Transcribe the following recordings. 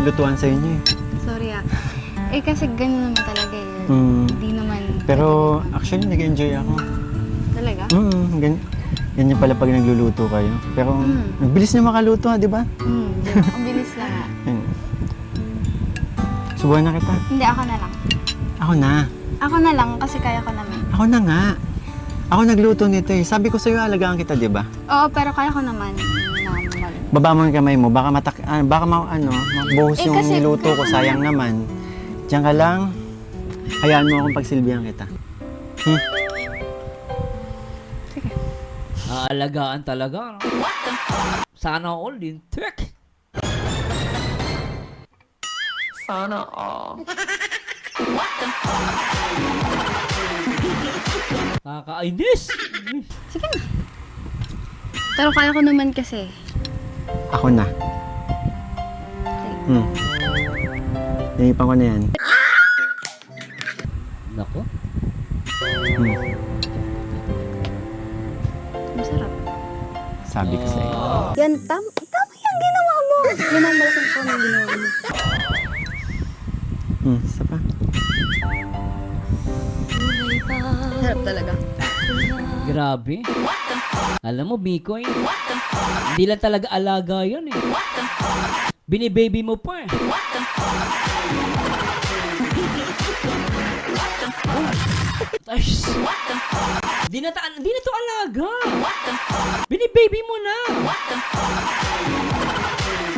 lutuan sa inyo eh. Sorry ah. Eh kasi ganun naman talaga eh. Hindi naman. Pero actually nag-enjoy ako. Talaga? Ganyan pala pag nagluluto kayo. Pero ang bilis na makaluto ha, di ba? Ang bilis lang ah. Subuhan na kita. Hindi, ako na lang. Ako na. Ako na lang kasi kaya ko naman. Ako na nga. Ako nagluto nito eh. Sabi ko sa'yo, alagaan kita, di ba? Oo, pero kaya ko naman. Baba mo yung kamay mo. Baka mabuhos Eh, yung kasi- niluto ko. Sayang naman. Diyan ka lang. Hayaan mo akong pagsilbihan kita. Sige. Aalagaan talaga. No? Sana all din. Tek! Sana all. Kakainis! Sige na. Pero kaya ko naman kasi. Ako na. Naipan ko na yan. Nako. Masarap. Sabi ko sa'yo. Yan, tama yung ginawa mo. Yan ang malaking po ng ginawa mo. Isa pa. Sarap talaga. Grabe. Alam mo, Mikoy, hindi lang talaga alaga yun eh. Binibaby mo pa eh. Ay, di na to alaga. Binibaby mo na.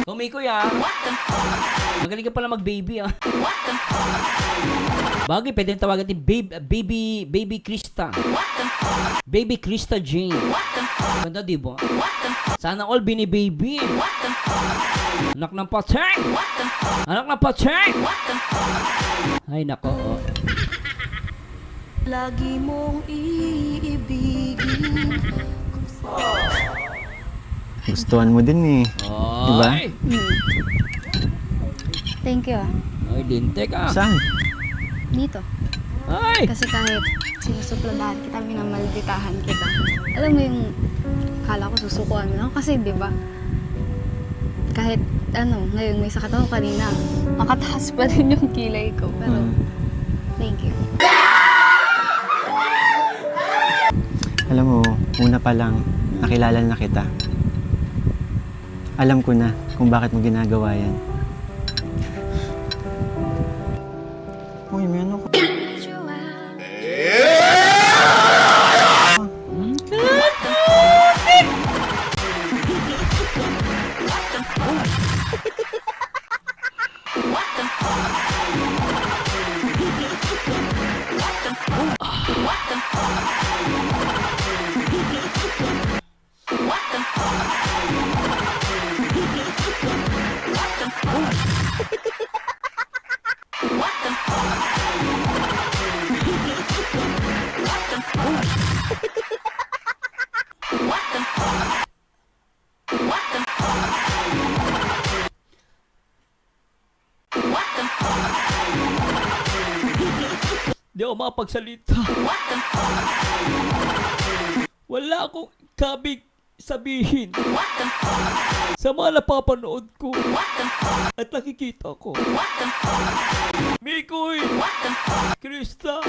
O Mikoy ah. Magaling ka pala mag-baby ah. Bagay, pwede tawagan din baby Krista. Baby Krista Jane. Ganda, di ba? Sana all bini-baby. Anak ng pateng! Anak ng pateng! Ay, nako. Oh. Lagi mong iibigin. Gustuhan mo din eh. Diba? Ay! Thank you ah. Ay, lintek ah. Saan? Dito. Ay! Kasi kahit sinusupladahan kita, minamalditahan kita. Alam mo yung kala ko susukuan mo ako kasi di ba? Kahit ngayon may sakit ako kanina, makataas pa rin yung kilay ko. Pero thank you. Alam mo, una pa lang, nakilala na kita. Alam ko na kung bakit mo ginagawa yan. Uy, may ano ko. Di ako makapagsalita. Wala akong kabig sabihin sa mga napapanood ko at nakikita ko. Mikoy! Krista!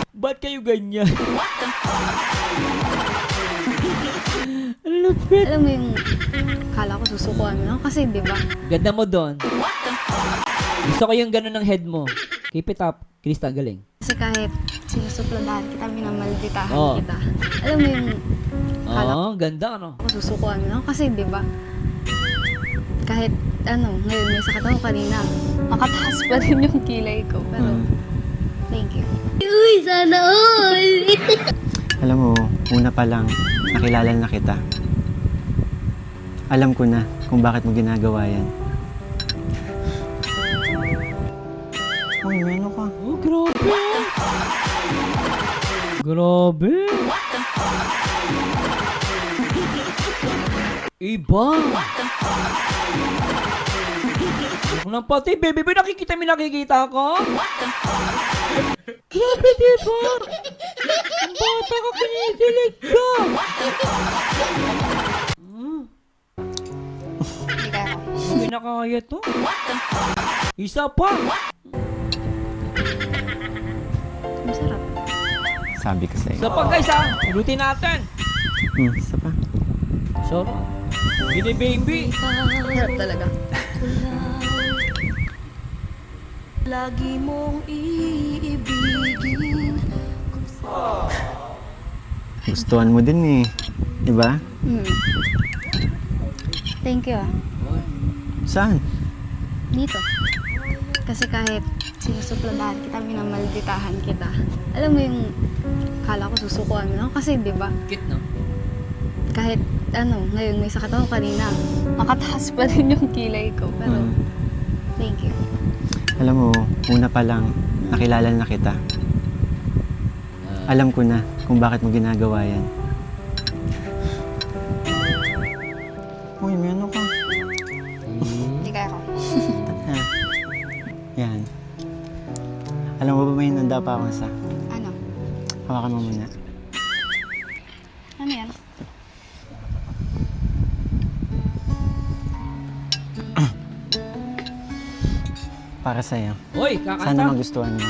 Ba't kayo ganyan? Lupit! Alam mo yung kala ko susukuan mo ako kasi di ba? Ganda mo doon. Gusto ko yung ganun ng head mo. Keep it up. Krista, galing. Kasi kahit sinusupladahan kita, minamalditahan Oo. kita. Alam mo yung kala Oo, ganda ano. ko susukuan mo ako kasi di ba? Kahit ngayon may sakit ako kanina, makataas pa rin yung kilay ko. Pero thank you. Uy, sana all! Alam mo, una pa lang, nakilala na kita. Alam ko na kung bakit mo ginagawa yan. Uy, may ano ka. Oh, grabe. Grabe. Iba. Huwag nang pati, baby, may nakikita ko? Grabe, diba? Ang bata ka, kinikilig ka. Hindi kaya ako. na kaya to. Isa pa. Masarap. Sabi ko sa'yo. Isa pa guys ha. Ulitin natin. Isa pa. Sarap. Bini-baby. Masarap talaga. Lagi mong iibigin. Gustuhan mo din eh. Diba? Thank you ah. Saan? Dito. Kasi kahit sinusupladahan kita, minamalditahan kita. Alam mo yung kala ko susukuan mo na ako kasi di ba? Kit no? Kahit ngayon may sakit ako kanina, makataas pa rin yung kilay ko. Pero thank you. Alam mo, una pa lang, nakilala na kita. Alam ko na kung bakit mo ginagawa yan. Uy, may ano ka? Hindi kaya ko. Ha? Yan. Alam mo ba may hinanda pa akong isa? Ano? Hawakan mo muna. Ano yan? Para sa'yo. Hoy, Sana kakanta. magustuhan mo.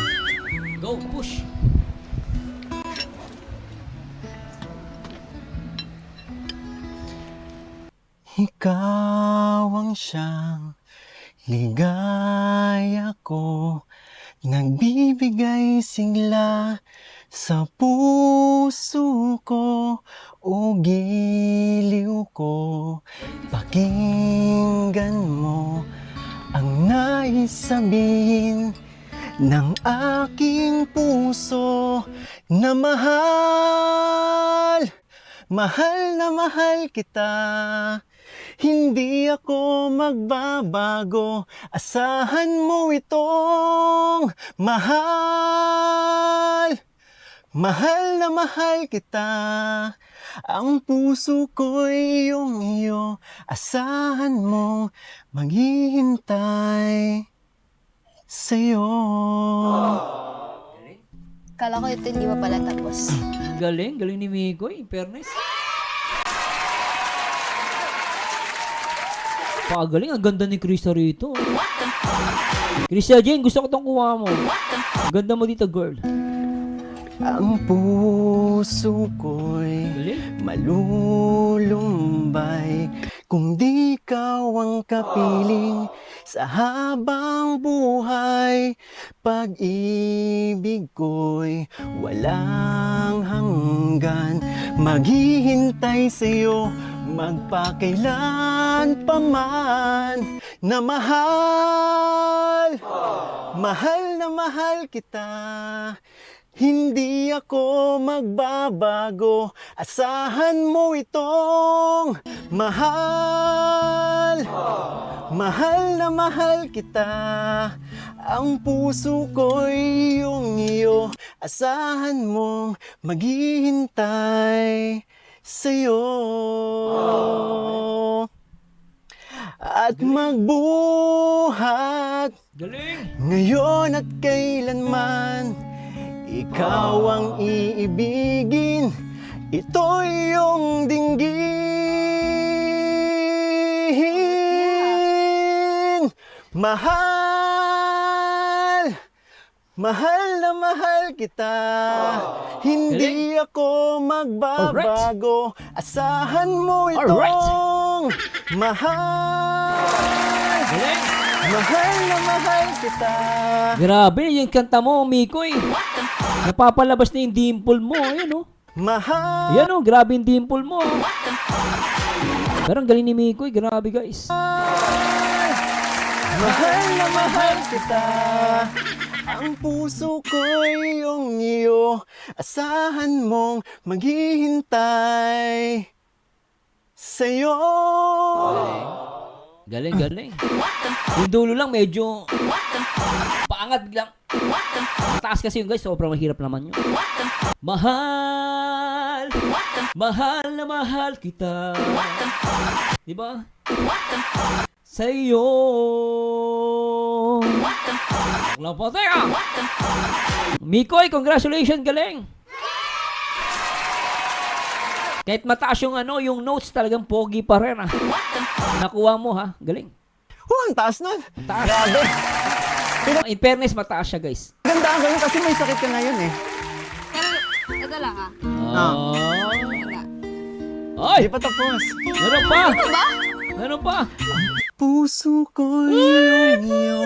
Go, push. Ikaw ang siyang ligaya ko, nagbibigay sigla sa puso ko, o giliw ko. Pakinggan mo ang nais sabihin ng aking puso na mahal, mahal na mahal kita. Hindi ako magbabago, asahan mo itong mahal. Mahal na mahal kita, ang puso ko'y iyong iyo, asahan mong maghihintay sa'yo. Kala ko ito hindi pa pala tapos. Galing ni Mikoy. Fairness. Pagaling, ang ganda ni Krista rito. Krista Jane, gusto ko itong kuha mo. Ganda mo dito, girl. Ang puso ko'y Galing. malulumbay kung di ikaw ang kapiling sa habang buhay. Pag-ibig ko'y walang hanggan, maghihintay sa'yo magpakailan pa man, na mahal, mahal na mahal kita. Hindi ako magbabago, asahan mo itong mahal. Mahal na mahal kita, ang puso ko'y iyong iyo, asahan mong maghihintay sa'yo. At magbuhat Galing. ngayon at kailanman, ikaw ang iibigin, ito'y iyong dinggin. Mahal, mahal na mahal kita. Hindi ako magbabago, asahan mo itong mahal. Galing. Mahal na mahal kita. Grabe, yung kanta mo, Mikoy. Napapalabas na yung dimple mo. Ayan, oh. Mahal. Ayan, oh. Grabe yung dimple mo. Pero ang galing ni Mikoy. Grabe, guys. Mahal na mahal kita, ang puso ko'y iyong iyo, asahan mong maghihintay sa'yo. Galing. Yung dulo lang, medyo paangat lang. Mataas kasi yung guys. Sobrang mahirap naman yun. Mahal, mahal na mahal kita. Diba? Sa'yo. Lang po, teka. Mikoy, congratulations, galing. Kahit mataas yung yung notes talagang pogi pa rin, ha. Nakuha mo, ha. Galing. Ang taas nun. Taas. Grabe. In fairness, mataas siya, guys. Gandaan ka nun kasi may sakit ka ngayon eh. Pero, ito lang ah. Oh. Wala. Ay! Di pa tapos. Meron pa! Ano ba? Meron pa! Puso ko'y iyong iyo.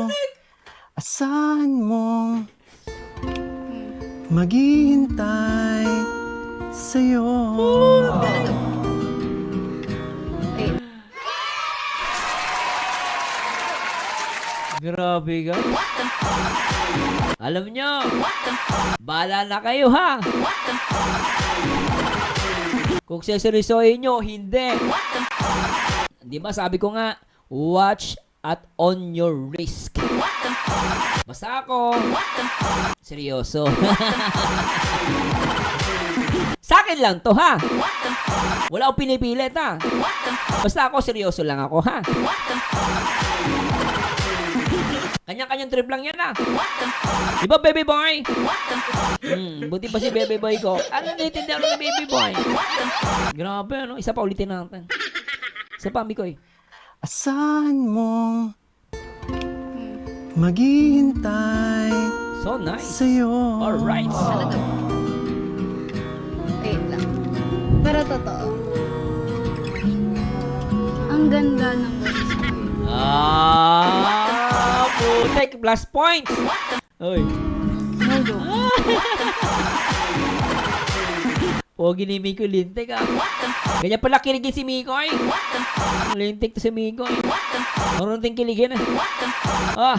Asahan mong maghihintay sa'yo. Wait. Grabe ka. Alam nyo, bahala na kayo ha. Kung seryosohin nyo, hindi. Di ba sabi ko nga, watch at on your risk. Basta ako, seryoso. Sa akin lang to ha. Wala akong pinipilit ha. Basta ako, seryoso lang ako ha. Kanya-kanyang trip lang yan ah. Di ba, baby boy? Buti pa si baby boy ko. Ano naiintindihan ng baby boy? Grabe, ano? Isa pa ulitin natin. Isa pa, Mikoy. Asahan mong maghihintay So nice. sa'yo. Alright. Talaga ba? Wait lang. Pero totoo. Ang ganda ng boses mo. Putek, plus points. Uy. No joke. Pogi ni Mikoy, lintik ah. Ganyan pala kiligin si Mikoy. Lintik to si Mikoy. Marunong ting kiligin ah. Ah.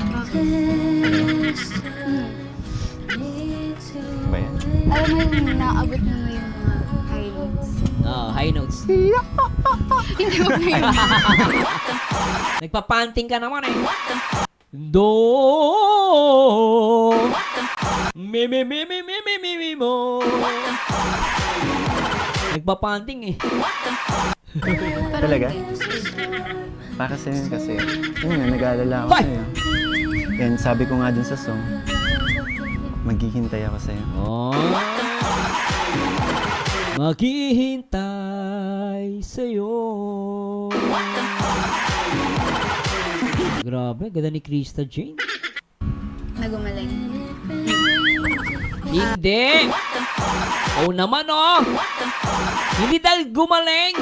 Ba yan? Alam mo yung naabot mo na yung mga high notes. Oh, high notes. Hindi mo na yun. Nagpapanting ka naman eh. Do. Mi mo. Nagpapanting eh. Pero Talaga? hindi. Para sa'yo yun kasi. Yun nga, nag-aalala ako Hoy! sa'yo. And sabi ko nga dun sa song, maghihintay ako sa'yo. Oh. Maghihintay sa'yo. Grabe, ganda ni Krista Jane. Nagumaling. Hindi! Oo naman oh! Hindi dahil gumaling!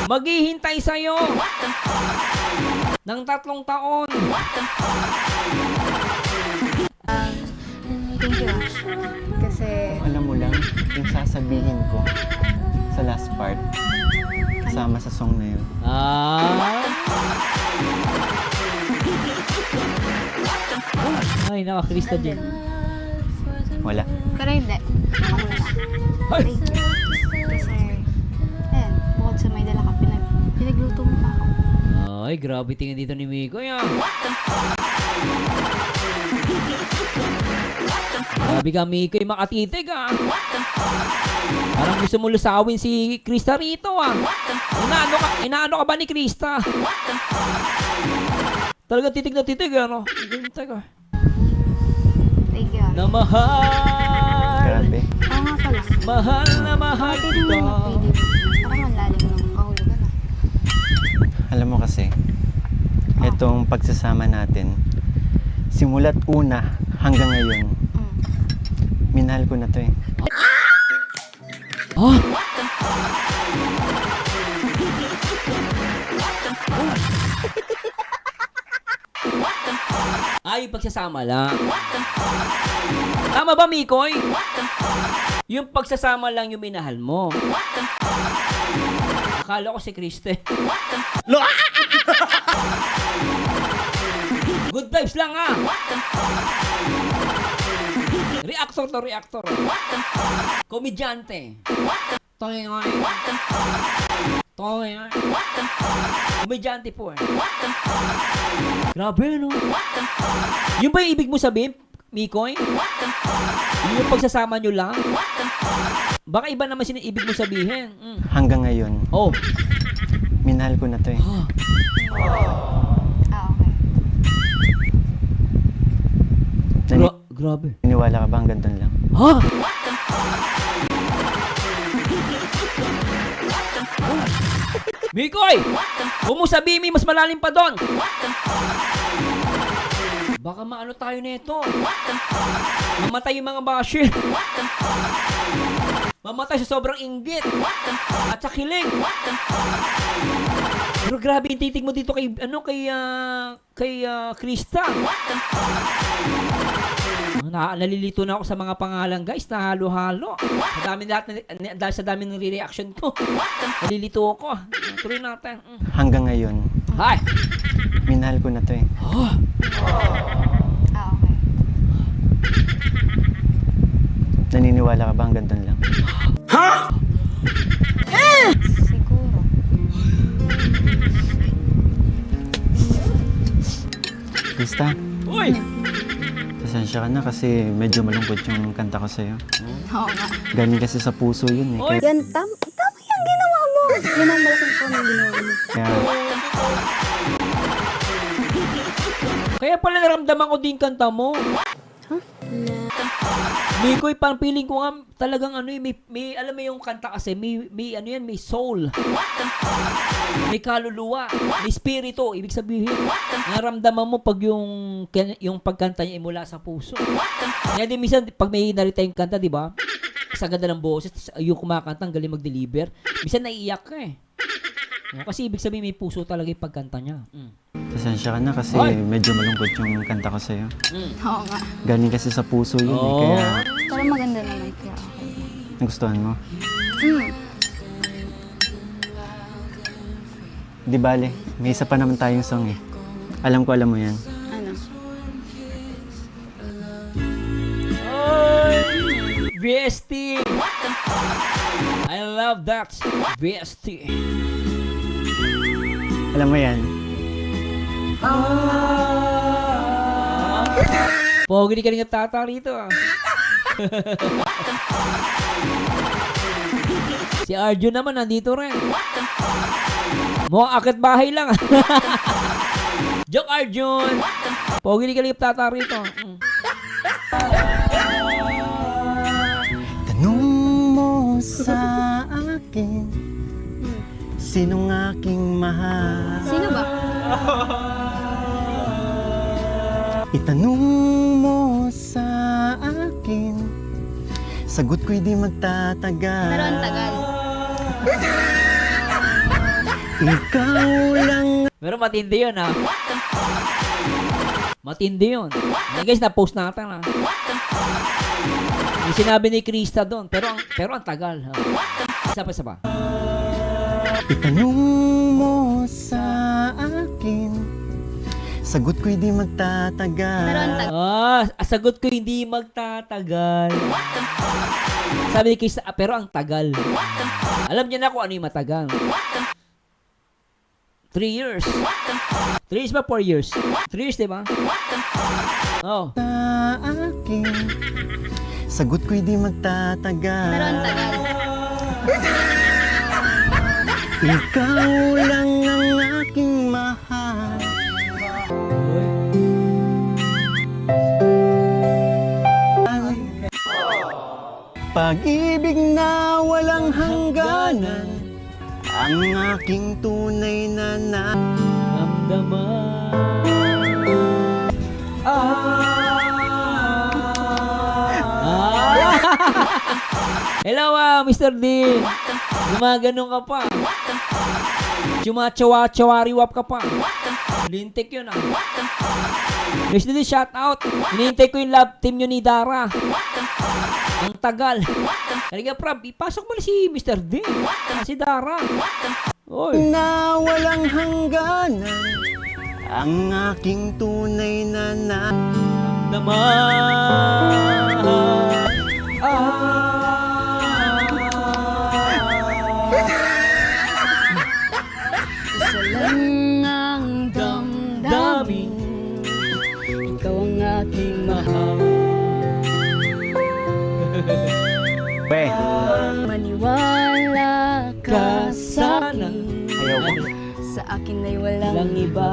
Maghihintay sa'yo! Ng 3 taon! Thank you. Kasi, Alam mo lang, yung sasabihin ko sa last part, kasama sa song na yun. Ay, naka Krista Jane. Wala. pero hindi. Ako muna. Ay! Thank you. Kasi, ayan, bukod sa may dala ka, pinagluto mo pa ako. Ay, grabe tingin dito ni Miko yan. Grabe ka, Miko, yung makatitig ah. Parang gusto mo lusawin si Krista rito ah. Inaano ka ba ni Krista? Talaga titig na titig ano. Teka. Thank you. Na mahal. Grabe. Oo nga pala. Mahal na mahal Bakit mo kita. napili mo? Parang ang lalim ng kahulugan ah. Alam mo kasi, itong pagsasama natin, simula't una hanggang ngayon, minahal ko na to eh. Oh! Ay, pagsasama lang. Tama ba, Mikoy? Yung pagsasama lang yung minahal mo. Akala ko si Kriste. Good vibes lang ah. Reactor to reactor. Komedyante. Toyoy. Toyoy. Komedyante po eh. Grabe no. Yung ba yung ibig mo sabihin, Mikoy? Yung pagsasama nyo lang? Baka iba naman ibig mo sabihin. Hanggang ngayon, Oh. minahal ko na to eh. Ah, okay. Grabe. Naniwala ka ba hanggang doon lang? Ha? Mikoy! Huwag mo sabihin may mas malalim pa doon! Baka maano tayo nito. Mamatay yung mga basher. Mamatay sa sobrang inggit. At sa kilig. Pero grabe yung titig mo dito kay, Krista. Nalilito na ako sa mga pangalan, guys, na halo-halo. Dahil sa dami ng reaction ko. Nalilito ako. Tuloy natin. Hanggang ngayon, Hi! minahal ko na to eh. Oh. Ah, okay. Naniniwala ka ba hanggang doon lang? Siguro. Krista, Uy! pasensya ka na kasi medyo malungkot yung kanta ko sa'yo. Oo nga. Galing kasi sa puso yun eh. Oy! Yan, tama yung ginawa mo. Yan ang malaking po ng ginawa mo. Kaya Kaya pala naramdaman ko din kanta mo. Mikoy, parang feeling ko nga talagang may alam mo yung kanta kasi, may ano yan, may soul. May kaluluwa, may spirito, ibig sabihin. Naramdaman mo pag yung pagkanta niya ay mula sa puso. Kaya din minsan, pag may narita yung kanta, di ba? Sa ganda ng boses, yung kumakanta, ang galing mag-deliver. Minsan naiiyak ka eh. Kasi ibig sabihin may puso talaga yung pagkanta niya. pasensya ka na kasi Oy! medyo malungkot yung kanta ko sa'yo. Oo nga. Galing kasi sa puso yun eh. Oh. Kaya Pero maganda naman. Kaya okay. nagustuhan mo. Mm. Di bale, may isa pa naman tayong song eh. Alam mo yan. Ano? Oy! VST! I love that! VST! Alam mo yan. Pogi ka rin ang tata rito ah. Si Arjun naman nandito rin. Mukhang akit bahay lang. Joke Arjun. Pogi ka rin ang tata rito. Tanong mo sa akin, sinong aking mahal? Sino ba? Itanong mo sa akin, sagot ko'y di magtatagal. Pero ang tagal. Ikaw lang. Pero matindi yun ha. Matindi yun. Yan guys, na-post natin ha. Yung sinabi ni Krista doon. Pero ang tagal ha. Isa pa. Itanong mo sa akin, sagot ko'y di magtatagal. Pero ang tagal. Sagot ko hindi magtatagal. Sabi ni Krista, pero ang tagal. Alam niya na kung ano yung matagal. 3 years. 3 years ba? 4 years? 3 years, diba? Oh. Sa akin, sagot ko'y di magtatagal. Pero ang tagal. Ikaw lang ang aking mahal. Pag-ibig na walang hangganan, ang aking tunay na Hello, Mr. D. Gumaganon ka pa. Chumachawa-chawariwap ka pa. Lintik yun ah. Mr. D, shout out. Hinihintay ko yung love team nyo ni Dara. Ang tagal. Kaya Prab, ipasok mo na si Mr. D. Si Dara. Oy. na walang hangganan, ang aking tunay na Isa lang ang damdamin. Ikaw ang aking mahal. Pe, Maniwala ka sa Sana. akin. ayaw mo. Sa akin ay walang Lang iba.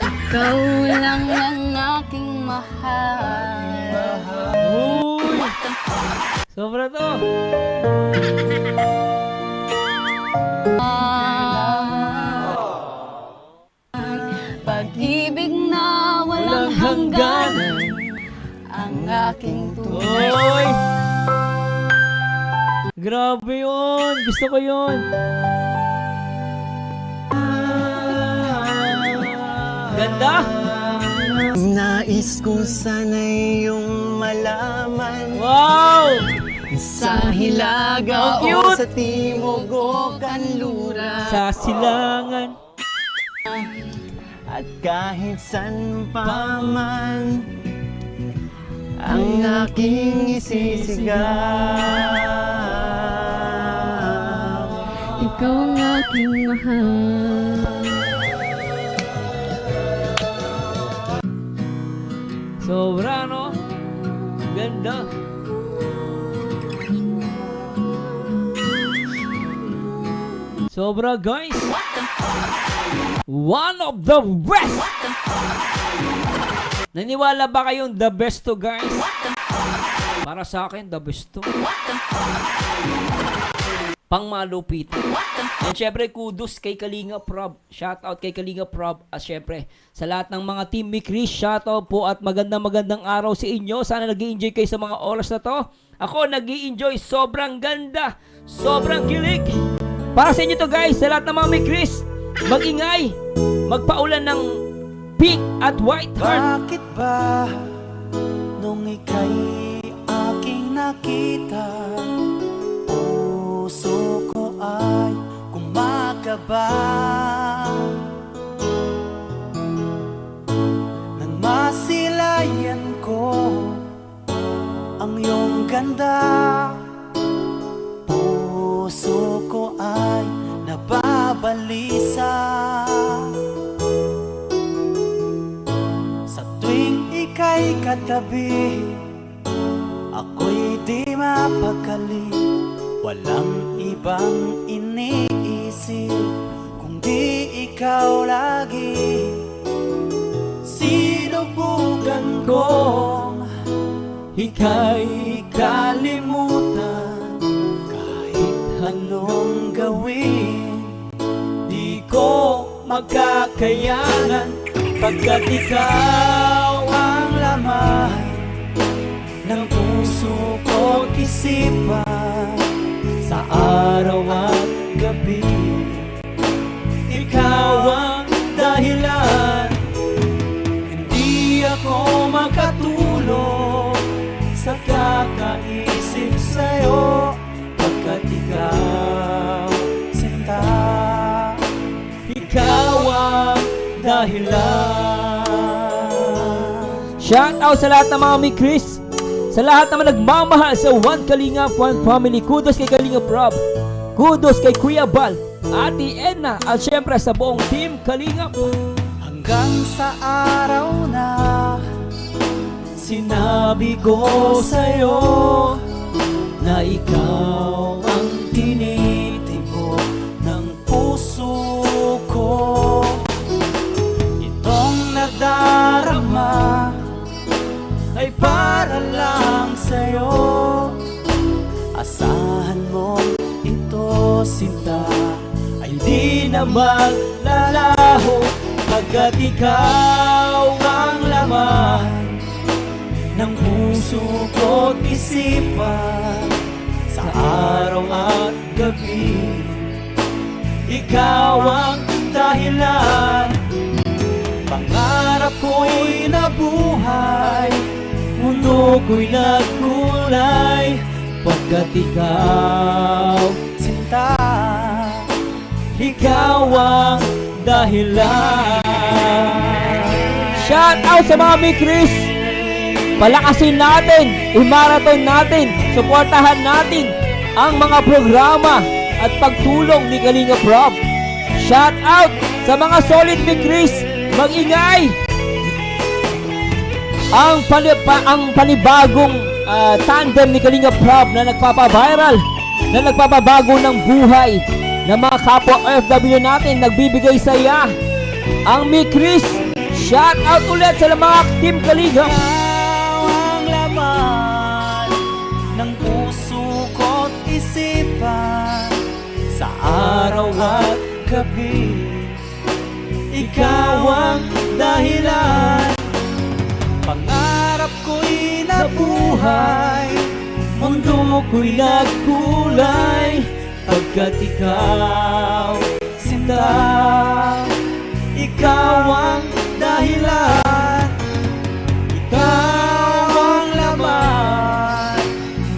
Ikaw lang ang aking mahal. Uy. Sobra to. Pag-ibig na walang hangganan ang aking tunay. Oy! Grabe yun. Gusto ko yun. Ganda. Nais ko sana iyong malaman. Wow! Sa hilaga Ang cute! o sa timog o kanluran. Sa silangan. At kahit san pa man ang aking isisigaw. Ikaw ang aking mahal. Sobra, no? Ganda. Sobra, guys. One of the best. Naniwala ba kayong the best to, guys? Para sa akin, the best to. Pangmalupit. And syempre, kudos kay Kalinga Prob. Shout out kay Kalinga Prob. At syempre, sa lahat ng mga team ni Chris, shout out po at magandang araw sa inyo. Sana nag-i-enjoy kayo sa mga oras na to. Ako nag-i-enjoy. Sobrang ganda. Sobrang kilig. Para sa inyo to, guys. Sa lahat ng mga may Chris, mag-ingay. Magpaulan ng pink at white heart. Bakit ba nung ika'y aking nakita, puso ko ay kumakaba nang masilayan ko ang iyong ganda? Puso ko ay nababalisa sa tuwing ika'y katabi. Ako'y di mapakali, walang ibang iniisip kundi ikaw lagi. Sinubukan kong ika'y kalimutan, kahit anong gawin di ko magkakayanan, pagkat ikaw ang laman ng puso ko't isipan sa araw at gabi. Ikaw ang dahilan, hindi ako makatulog sa kakaisip sa'yo, pagkat ikaw, sinta, ikaw ang dahilan. Shout out sa lahat ng mga may Chris. Sa lahat naman nagmamahal sa One Kalingap, One Family. Kudos kay Kalinga Prob. Kudos kay Kuya Bal, Ate Edna, at syempre sa buong team Kalingap. Hanggang sa araw na sinabi ko sa'yo na ikaw ang tinitibok ng puso ko. Itong nadarama ay para lang sa'yo. Asahan mo ito, sinta, ay di na maglalaho, pagkat ikaw ang laman ng puso ko't isipan sa araw at gabi. Ikaw ang dahilan, pangarap ko'y nabuhay, mundo ko'y nagkulay, pagkat ikaw, sinta, ikaw ang dahilan. Shout out sa mga may Chris. Palakasin natin, i-marathon natin, suportahan natin ang mga programa at pagtulong ni Kalinga Prob. Shout out sa mga solid may Chris. Mag-ingay. Ang panibagong tandem ni Kalinga Prob na nagpapa-viral, na nagpapabago ng buhay ng mga kapwa OFW natin, nagbibigay saya. Ang may Chris. Shout out ulit sa mga team Kalinga. Ikaw ang laman ng puso araw at gabi. Ikaw ang dahilan, pangarap ko'y nabuhay, mundo ko'y nagkulay, pagkat ikaw, sinta, ikaw ang dahilan, ikaw ang laman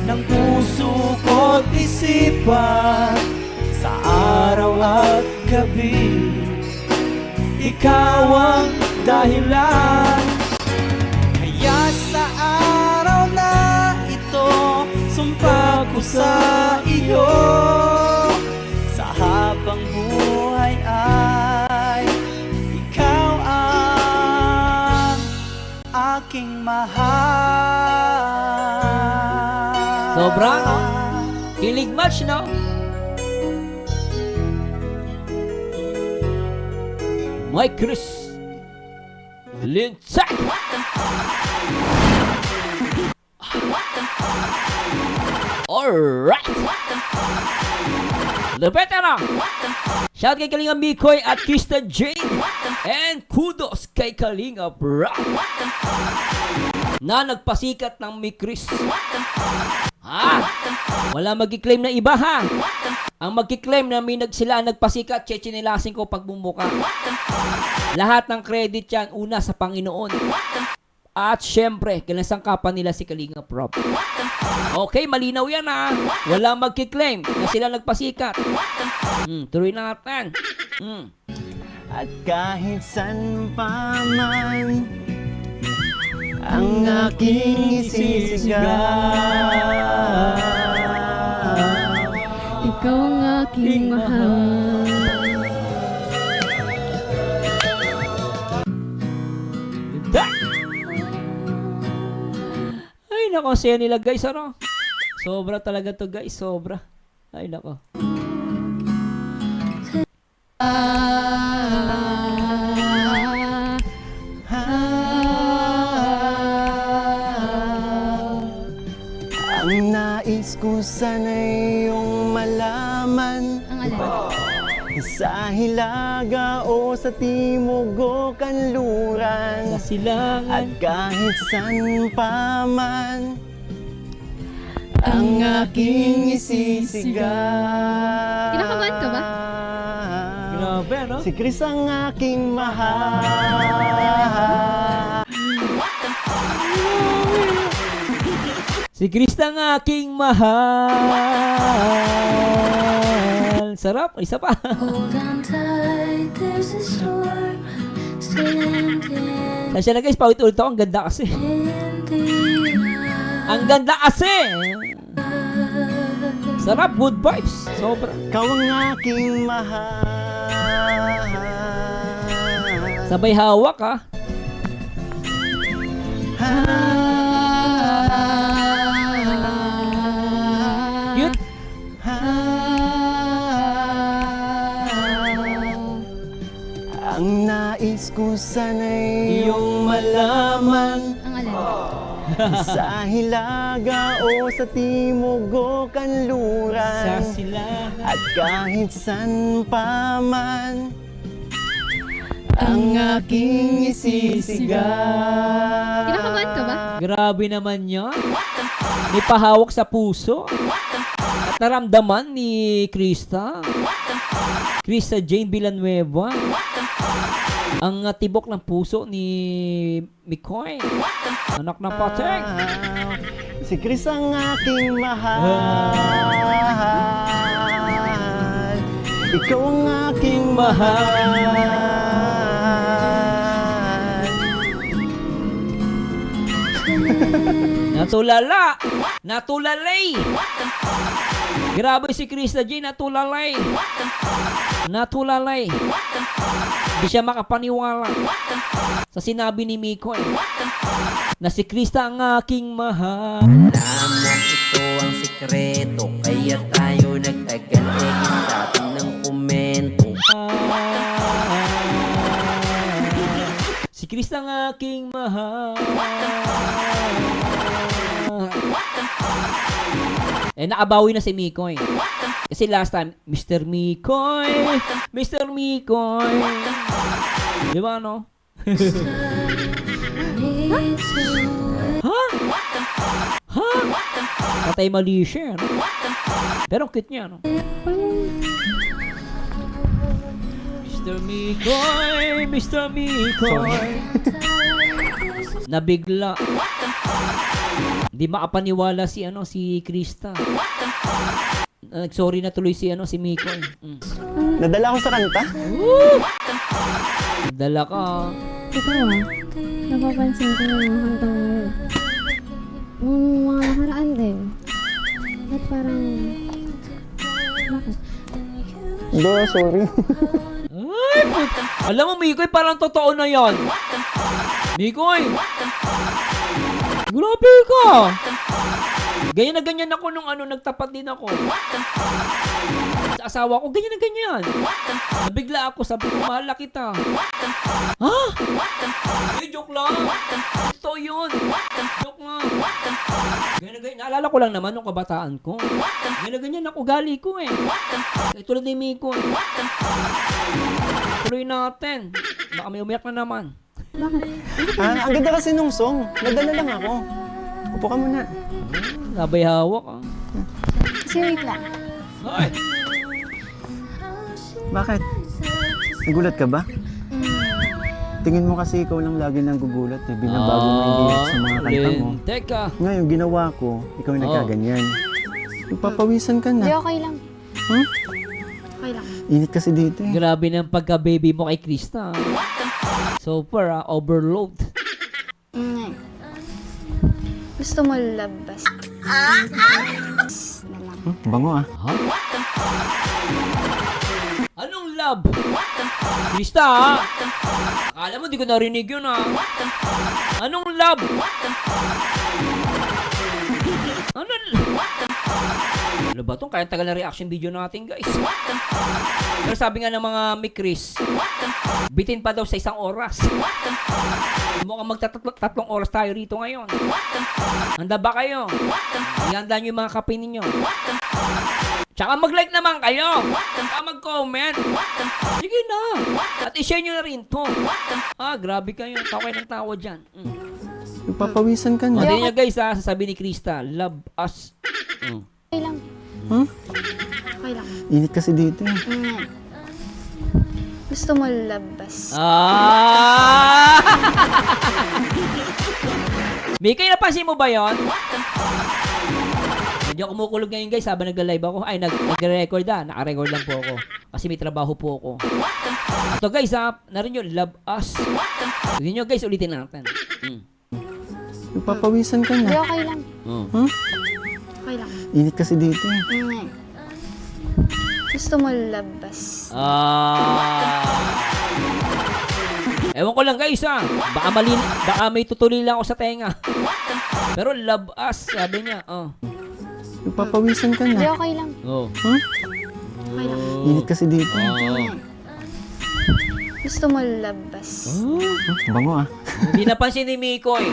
ng puso ko't isipan, sa araw at gabi. Ikaw ang dahilan, kaya sa araw na ito, sumpa ko sa iyo, sa habang buhay ay ikaw ang aking mahal. Sobra, no? Kilig match, no? Mike Chris Lindsay. Alright, the veteran. Shout kay Kalinga Mikoy at Krista Jane. And kudos kay Kalinga Bra na nagpasikat ng Mi Chris. Wala magkiklaim na iba, ha? Ang magkiklaim na sila nagpasikat, chechinilasin ko pag bumuka. Lahat ng credit yan, una sa Panginoon. At syempre, kinasangkapan nila si Kalinga Prop. Okay, malinaw yan, ha? Wala magkiklaim na sila nagpasikat. Tuloy na natin. At kahit san pa man ang aking isisigaw, Ikaw ang aking mahal. Ay, nako, saya nila, guys, ano? Sobra talaga to, guys, sobra. Ay, nako. Ang nais ko sana'y iyong malaman, Ang alin? sa Hilaga o sa Timog o Kanluran, Sa silangan. at kahit san pa man ang aking isisigaw. Kinakabahan ka ba? Grabe, no? Si Chris ang aking mahal. Si Krista ang aking mahal. Sarap, isa pa. Hold on tight, there's a storm standing Kasi na, guys, paulit-ulit ako. Ang ganda kasi. in the Ang ganda kasi. Sarap, good vibes. Sobra. Ikaw ang aking mahal. Sabay hawak, ha? Cute. Ang nais ko sana'y iyong malaman, Ang alin? sa Hilaga o sa Timog o Sa Kanluran, silangan. at kahit san pa man ang aking isisigaw. Kinakabahan ka ba? Grabe naman yan. May pahawak sa puso. At naramdaman ni Krista Jane Villanueva ang tibok ng puso ni Mikoy, anak ng Patek. Si Chris ang aking mahal. Ikaw ang aking mahal. Natulala, natulalay. Grabe si Krista Jane, natulalay. Natulalay. Di siya makapaniwala sa sinabi ni Mikoy na si Krista ang aking mahal. Lamang ito ang sikreto, kaya tayo nagtagal sa atin ng komento. Si Si Krista ang aking mahal. Eh, nakabawi na si Mikoy. Kasi last time, Mr. Mikoy, Mr. Mikoy. Di ba, no? Need to Ha? Ha? Patay mali siya, no? Pero ang cute niya, no? Mr. Mikoy, Mr. Mikoy. Nabigla. Hindi makapaniwala si si Krista. Nag-sorry na tuloy si si Mikoy. Nadala ko sa kanta? Dala ka. Ikaw napapansin ko yung mga kantang ngayon. Yung mga nakaraan din. Ba't parang... Bakit? Hindi, sorry. Ay, alam mo, Mikoy, parang totoo na yan. Mikoy! Grabe ka! Ganyan na ganyan ako nung nagtapat din ako. Sa asawa ko, ganyan na ganyan. Nabigla ako, sabi ko, mahal na kita. Ha? Eh, joke lang. Ito yun. Joke lang. Ganyan na ganyan. Naalala ko lang naman nung kabataan ko. Ganyan na ganyan ako, ugali ko eh. Tulad ni Mikoy. Tuloy natin. Baka may umiyak na naman. Ang ganda kasi nung song. Nadala lang ako. Upo ka muna. Sabay hawak ah. Kasi wait lang. Hoy! Bakit? Nagulat ka ba? Tingin mo kasi ikaw lang lagi nang gugulat eh. Binabago mo yung lyrics sa mga kanta mo. Teka. Ngayon, ginawa ko, ikaw yung nagkaganyan. Papawisan ka Hindi, na. okay lang. Hmm? Okay lang. Init kasi dito eh. Grabe ng pagka-baby mo kay Krista. Super overload. Gusto mo labas. Na lang. Bango ah. Ha? Anong love? Krista ha? Akala mo di ko narinig yun ha? Anong love? Ano ba itong? Kaya tagal na reaction video natin guys. Pero sabi nga ng mga Mikris, bitin pa daw sa 1 oras. Mukhang magtatlong oras tayo rito ngayon. Handa ba kayo? Ihanda nyo yung mga kape ninyo. Tsaka mag-like naman kayo. Tsaka mag-comment. Sige na. At i-share nyo na rin to. Grabe kayo. Tawag ng tawa dyan. Papawisan ka na. Hindi niya guys ha, sasabi ni Krista, love us. Okay lang. Hmm? Okay lang. Init kasi dito eh. Gusto mo labas. Mikay, napansin mo ba yon? Medyo kumukulog ngayon guys habang nagla-live ako. Ay, nag-record naka-record lang po ako. Kasi may trabaho po ako. Ito guys ha, narin nyo, love us. Hindi nyo guys, ulitin natin. Papawisan ka Hindi, na. okay lang. Hmm? Okay lang. Init kasi dito eh. Gusto mo labas. Ewan ko lang guys ha. Baka may tutuloy lang ako sa tenga. Pero love us, sabi niya. Papawisan ka Hindi, na. okay lang. Hmm? Okay lang. Init kasi dito eh. Gusto mo labas. Bango ah. Hindi napansin ni Mikoy.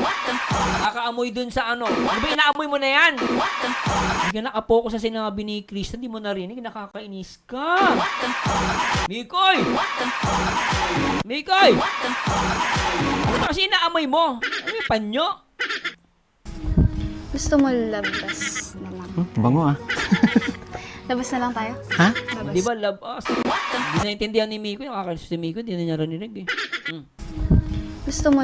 Nakaamoy dun sa ano. Ano ba inaamoy mo na yan? Hindi ka nakapokus sa sinabi ni Krista. Hindi mo narinig. Nakakainis ka. Mikoy! Mikoy! Ano kasi inaamoy mo? Ano yung panyo? Gusto mo labas na lang. Bango ah. Labas na lang tayo? Ha? Labas. Di ba love us? Hindi naintindihan ni Mikoy. Nakakainis si Mikoy. Hindi na niya narinig eh. Gusto mo